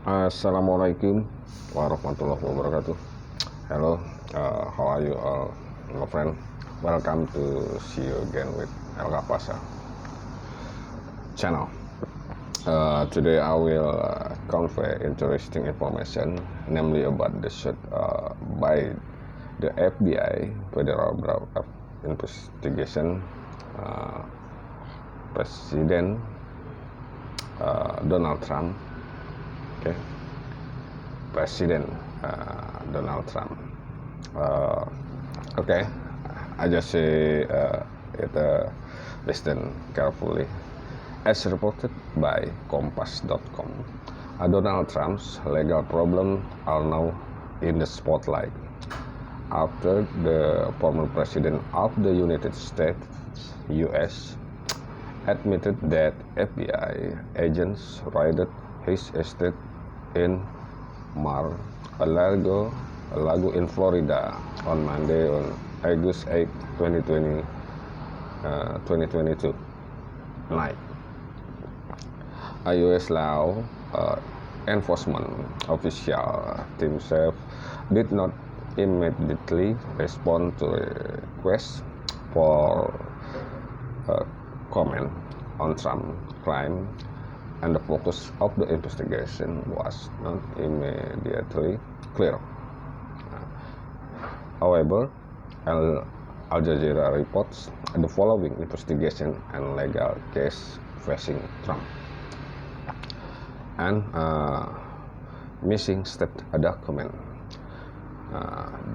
Assalamualaikum warahmatullahi wabarakatuh. Hello, how are you all, my friend? Welcome to see you again with El Capasa channel. Today I will convey interesting information, namely about the shoot by the FBI, Federal Bureau of Investigation, President Donald Trump. Okay, President Donald Trump. Okay, I just say it listen carefully. As reported by Kompas.com, Donald Trump's legal problems are now in the spotlight after the former president of the United States, U.S., admitted that FBI agents raided his estate in Mar-a-Lago in Florida on Monday, on August 8, 2022 night. A U.S. law enforcement official Tim Schiff did not immediately respond to requests for comment on Trump's claim, and the focus of the investigation was not immediately clear. However, Al Jazeera reports the following investigation and legal case facing Trump: and missing state document.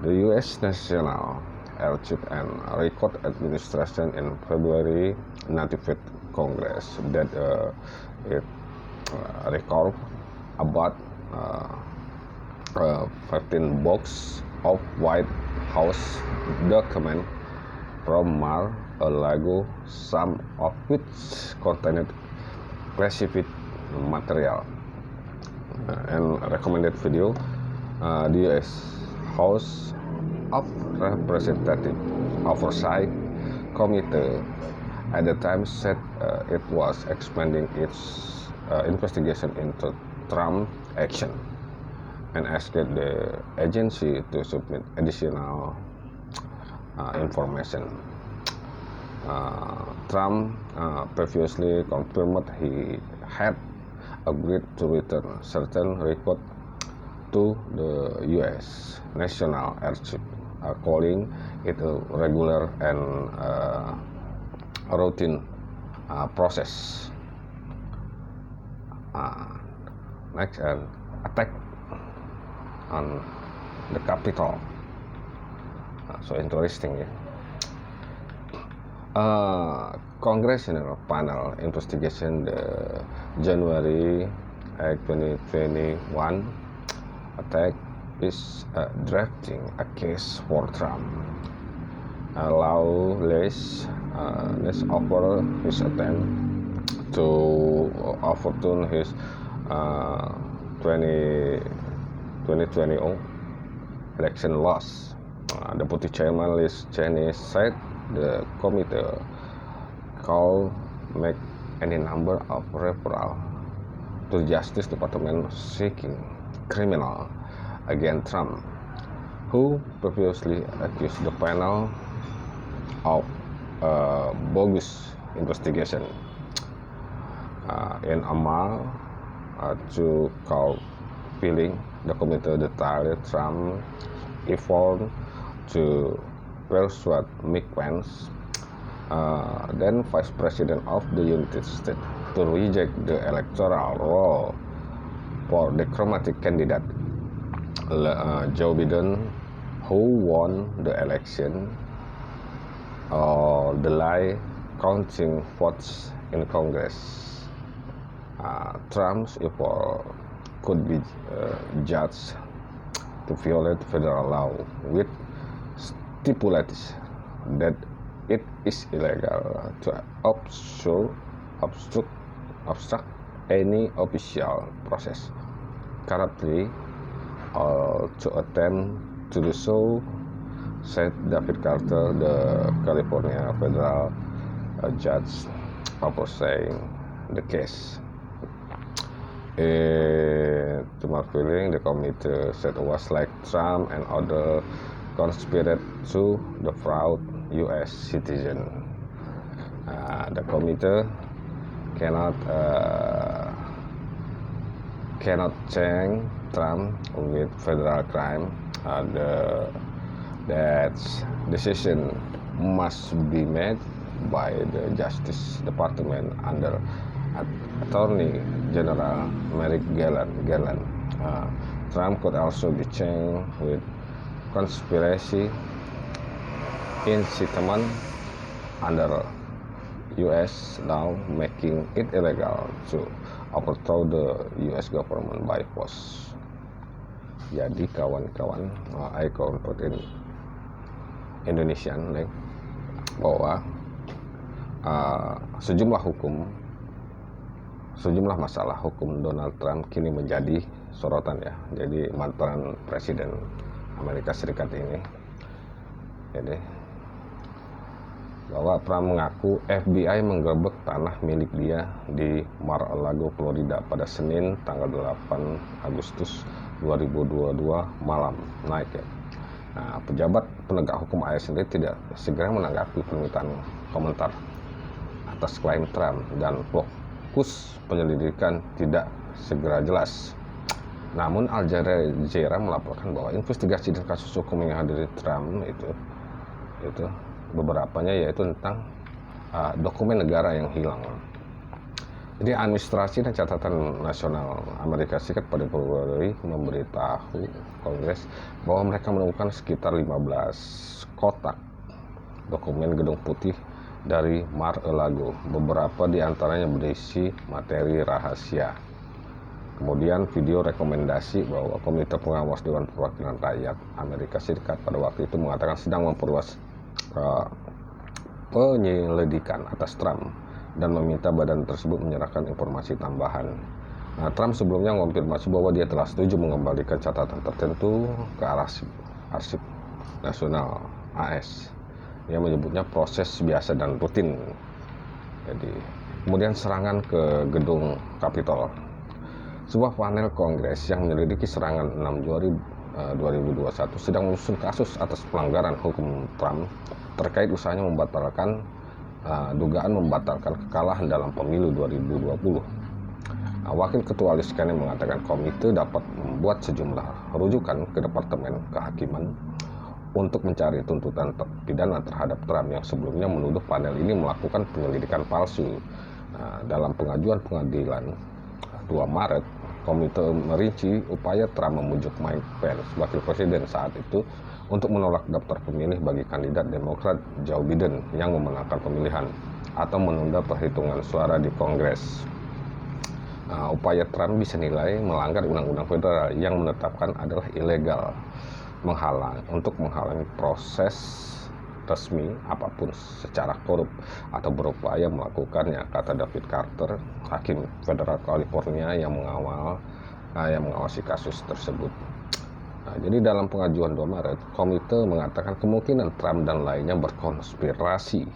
The U.S. National Archive and Record Administration in February notified Congress that it recorded about 15 boxes of White House documents from Mar-a-Lago, some of which contained classified material. And recommended video, the U.S. House of Representatives Oversight Committee at the time said it was expanding its investigation into Trump action and asked the agency to submit additional information. Trump previously confirmed he had agreed to return certain records to the U.S. National Archive, calling it a regular and routine process. Next, an attack on the Capitol. So interesting, yeah. Congressional panel investigation the January 2021 attack is drafting a case for Trump. Lawless over his attempt to overturn his 2020 election loss. Deputy Chairman Liz Cheney said the committee could make any number of referrals to the Justice Department seeking criminal against Trump, who previously accused the panel of bogus investigation. In a mile to court filing, the committee detailed Trump's effort to persuade Mike Pence, then Vice President of the United States, to reject the electoral roll for Democratic candidate Joe Biden, who won the election, or delay counting votes in Congress. Trump's effort could be judged to violate federal law, which stipulates that it is illegal to obstruct any official process currently, or to attempt to do so, said David Carter, the California federal judge overseeing the case. In feeling the committee said was like Trump and other conspired to defraud U.S. citizen. The committee cannot change Trump with federal crime. That decision must be made by the Justice Department under Attorney General Merrick Garland. Trump could also be charged with conspiracy incitement under U.S. law, making it illegal to overthrow the U.S. government by force. Jadi kawan-kawan, I convert in Indonesian bahwa sejumlah masalah hukum Donald Trump kini menjadi sorotan ya. Jadi mantan presiden Amerika Serikat ini, jadi bahwa Trump mengaku FBI menggerebek tanah milik dia di Mar-a-Lago, Florida pada Senin tanggal 8 Agustus 2022 malam naik ya. Nah, pejabat penegak hukum AS sendiri tidak segera menanggapi permintaan komentar atas klaim Trump dan fokus penyelidikan tidak segera jelas. Namun Al Jazeera melaporkan bahwa investigasi dan kasus hukum yang hadiri Trump itu beberapanya yaitu tentang dokumen negara yang hilang. Jadi administrasi dan catatan nasional Amerika Serikat pada Februari memberitahu Kongres bahwa mereka menemukan sekitar 15 kotak dokumen Gedung Putih dari Mar-a-Lago. Beberapa di antaranya berisi materi rahasia. Kemudian video rekomendasi bahwa Komite Pengawas Dewan Perwakilan Rakyat Amerika Serikat pada waktu itu mengatakan sedang memperluas penyelidikan atas Trump dan meminta badan tersebut menyerahkan informasi tambahan. Nah, Trump sebelumnya mengonfirmasi bahwa dia telah setuju mengembalikan catatan tertentu ke arsip nasional AS. Dia menyebutnya proses biasa dan rutin. Jadi, kemudian serangan ke gedung Capitol. Sebuah panel Kongres yang menyelidiki serangan 6 Januari 2021 sedang menyusun kasus atas pelanggaran hukum Trump terkait usahanya dugaan membatalkan kekalahan dalam pemilu 2020. Nah, Wakil Ketua Liskane mengatakan komite dapat membuat sejumlah rujukan ke Departemen Kehakiman untuk mencari tuntutan pidana terhadap Trump yang sebelumnya menuduh panel ini melakukan penyelidikan palsu. Nah, dalam pengajuan pengadilan 2 Maret, komite merinci upaya Trump memujuk Mike Pence, wakil presiden saat itu, untuk menolak daftar pemilih bagi kandidat Demokrat Joe Biden yang memenangkan pemilihan atau menunda perhitungan suara di Kongres. Upaya Trump bisa nilai melanggar undang-undang federal yang menetapkan adalah ilegal untuk menghalangi proses resmi apapun secara korup atau berupaya melakukannya, kata David Carter, hakim federal California yang mengawasi kasus tersebut. Nah, jadi dalam pengajuan 2 Maret, komite mengatakan kemungkinan Trump dan lainnya berkonspirasi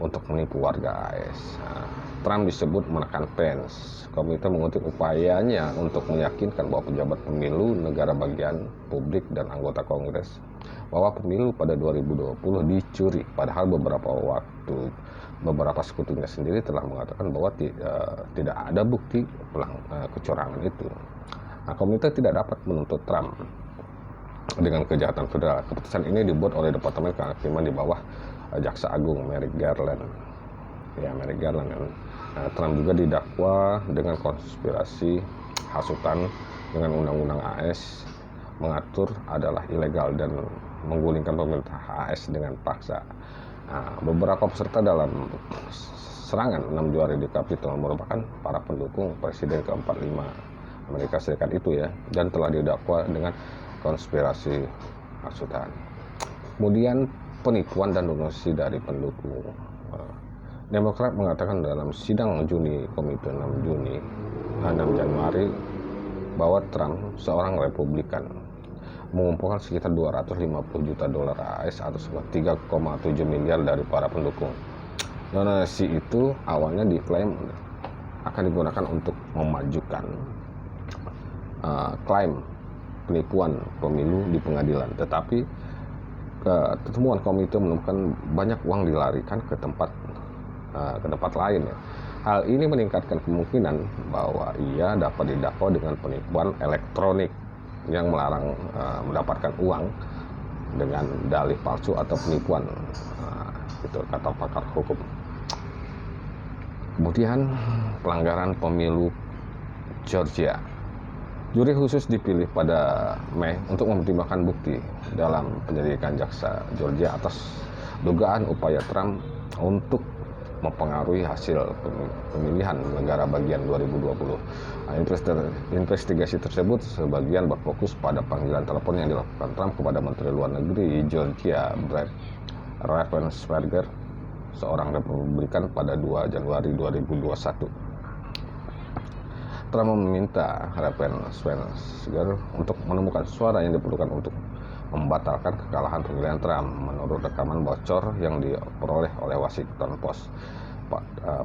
untuk menipu warga AS. Nah, Trump disebut menekan Pence. Komite mengutip upayanya untuk meyakinkan bahwa pejabat pemilu, negara bagian, publik, dan anggota Kongres bahwa pemilu pada 2020 dicuri. Padahal beberapa sekutunya sendiri telah mengatakan bahwa tidak ada bukti kecurangan itu. Nah, komite tidak dapat menuntut Trump dengan kejahatan federal. Keputusan ini dibuat oleh Departemen Kehakiman di bawah Jaksa Agung Merrick Garland. Ya, Merrick Garland kan. Nah, Trump juga didakwa dengan konspirasi hasutan dengan undang-undang AS mengatur adalah ilegal dan menggulingkan pemerintah AS dengan paksa. Nah, beberapa peserta dalam serangan 6 Januari di Capitol merupakan para pendukung Presiden ke-45 Amerika Serikat itu ya, dan telah didakwa dengan konspirasi hasutan. Kemudian penipuan dan donasi dari pendukung. Demokrat mengatakan dalam sidang komite 6 Januari bahwa Trump, seorang Republikan, mengumpulkan sekitar 250 juta dolar AS atau sekitar 3,7 miliar dari para pendukung. Donasi itu awalnya diklaim akan digunakan untuk memajukan klaim penipuan pemilu di pengadilan, tetapi temuan komite menemukan banyak uang dilarikan ke tempat lain ya. Hal ini meningkatkan kemungkinan bahwa ia dapat didakwa dengan penipuan elektronik yang melarang mendapatkan uang dengan dalih palsu atau penipuan, itu kata pakar hukum. Kemudian pelanggaran pemilu Georgia. Juri khusus dipilih pada Mei untuk mempertimbangkan bukti dalam penyelidikan jaksa Georgia atas dugaan upaya Trump untuk mempengaruhi hasil pemilihan negara bagian 2020. Investigasi tersebut sebagian berfokus pada panggilan telepon yang dilakukan Trump kepada Menteri Luar Negeri Georgia Brad Raffensperger, seorang Republikan, pada 2 Januari 2021. Trump meminta Raffensperger untuk menemukan suara yang diperlukan untuk membatalkan kekalahan pemilihan Trump, menurut rekaman bocor yang diperoleh oleh Washington Post.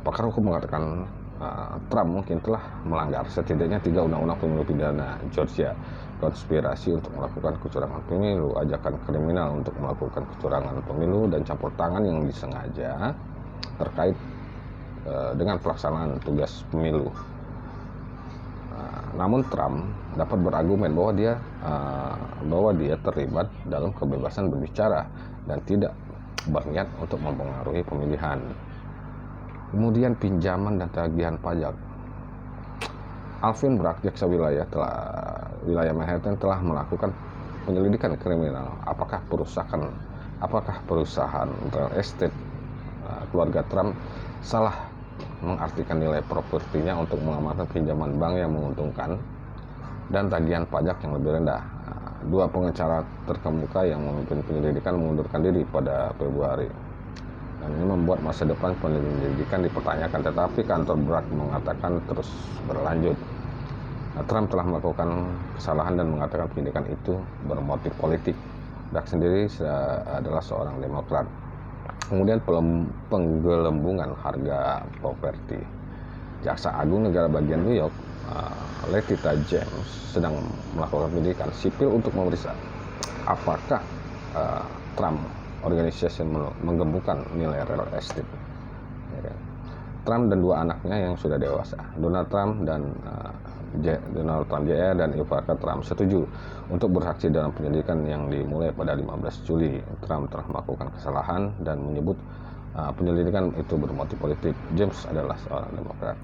Pakar hukum mengatakan Trump mungkin telah melanggar setidaknya 3 undang-undang pemilu pidana Georgia: konspirasi untuk melakukan kecurangan pemilu, ajakan kriminal untuk melakukan kecurangan pemilu, dan campur tangan yang disengaja terkait dengan pelaksanaan tugas pemilu. Namun Trump dapat berargumen bahwa dia terlibat dalam kebebasan berbicara dan tidak berniat untuk mempengaruhi pemilihan. Kemudian pinjaman dan tagihan pajak. Alvin Bragg, jaksa wilayah Manhattan, telah melakukan penyelidikan kriminal apakah perusahaan real estate keluarga Trump salah mengartikan nilai propertinya untuk mengamankan pinjaman bank yang menguntungkan dan tagihan pajak yang lebih rendah. 2 pengacara terkemuka yang memimpin penyelidikan mengundurkan diri pada Februari, dan ini membuat masa depan penyelidikan dipertanyakan, tetapi kantor Bragg mengatakan terus berlanjut. Trump telah melakukan kesalahan dan mengatakan penyidikan itu bermotif politik. Bragg sendiri adalah seorang Demokrat. Kemudian penggelembungan harga properti. Jaksa Agung Negara Bagian New York, Letitia James, sedang melakukan penyidikan sipil untuk memeriksa apakah Trump Organization menggembungkan nilai real estate. Trump dan 2 anaknya yang sudah dewasa, Donald Trump Jr. dan Ivanka Trump, setuju untuk bersaksi dalam penyelidikan yang dimulai pada 15 Juli. Trump telah melakukan kesalahan dan menyebut penyelidikan itu bermotif politik. James adalah seorang Demokrat.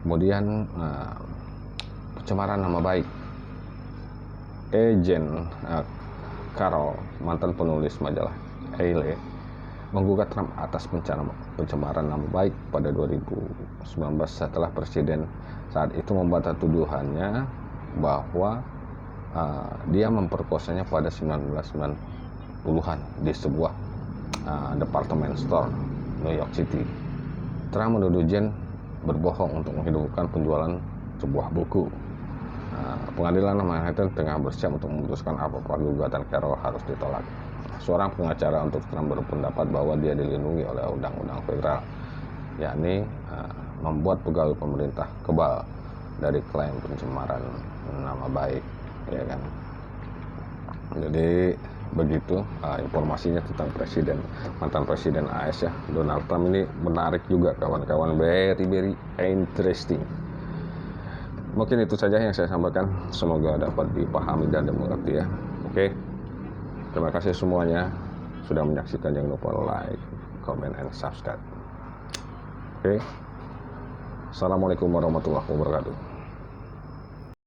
Kemudian pencemaran nama baik. Jean Carroll, mantan penulis majalah Elle, menggugat Trump atas pencemaran nama baik pada 2019 setelah presiden saat itu membantah tuduhannya bahwa dia memperkosanya pada 1990-an di sebuah department store New York City. Trump menuduh Jen berbohong untuk menghidupkan penjualan sebuah buku. Pengadilan Manhattan tengah bersiap untuk memutuskan apakah gugatan Carroll harus ditolak. Seorang pengacara untuk Trump berpendapat bahwa dia dilindungi oleh undang-undang federal, yakni membuat pegawai pemerintah kebal dari klaim pencemaran nama baik, ya kan. Jadi begitu informasinya tentang mantan presiden AS ya, Donald Trump. Ini menarik juga kawan-kawan, very interesting. Mungkin itu saja yang saya sampaikan, semoga dapat dipahami dan dimengerti ya. Oke, terima kasih semuanya sudah menyaksikan. Jangan lupa like, comment, and subscribe. Oke, assalamualaikum warahmatullahi wabarakatuh.